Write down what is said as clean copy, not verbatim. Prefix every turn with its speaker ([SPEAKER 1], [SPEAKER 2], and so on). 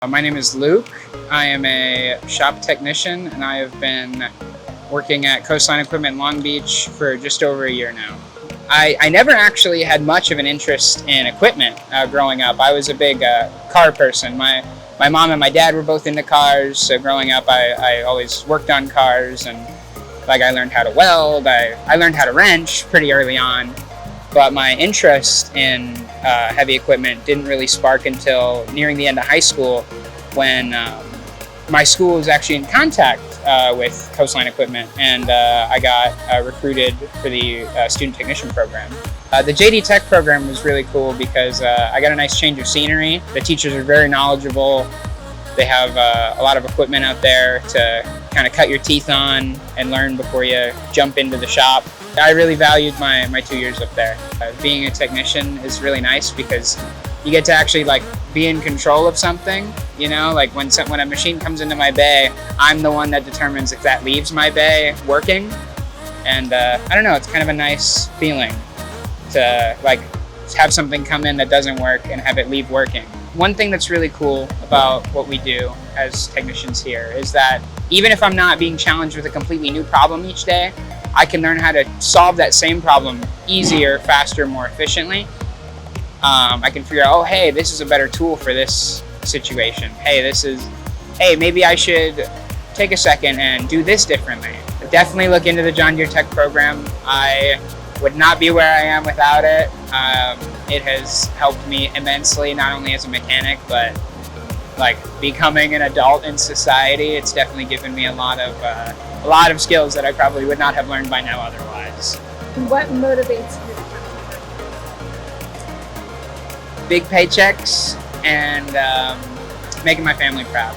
[SPEAKER 1] My name is Luke. I am a shop technician and I have been working at Coastline Equipment in Long Beach for just over a year now. I never actually had much of an interest in equipment growing up. I was a big car person. My mom and my dad were both into cars, so growing up I always worked on cars, and I learned how to weld, I learned how to wrench pretty early on. But my interest in heavy equipment didn't really spark until nearing the end of high school, when my school was actually in contact with Coastline Equipment, and I got recruited for the student technician program. The JD Tech program was really cool because I got a nice change of scenery. The teachers are very knowledgeable. They have a lot of equipment out there to kind of cut your teeth on and learn before you jump into the shop. I really valued my 2 years up there. Being a technician is really nice because you get to actually be in control of something. You know, when a machine comes into my bay, I'm the one that determines if that leaves my bay working. And I don't know, it's kind of a nice feeling to have something come in that doesn't work and have it leave working. One thing that's really cool about what we do as technicians here is that even if I'm not being challenged with a completely new problem each day, I can learn how to solve that same problem easier, faster, more efficiently. I can figure out, oh, hey, this is a better tool for this situation. Hey, maybe I should take a second and do this differently. Definitely look into the John Deere Tech Program. I would not be where I am without it. It has helped me immensely, not only as a mechanic, but becoming an adult in society. It's definitely given me a lot of skills that I probably would not have learned by now otherwise.
[SPEAKER 2] What motivates you to come here?
[SPEAKER 1] Big paychecks and making my family proud.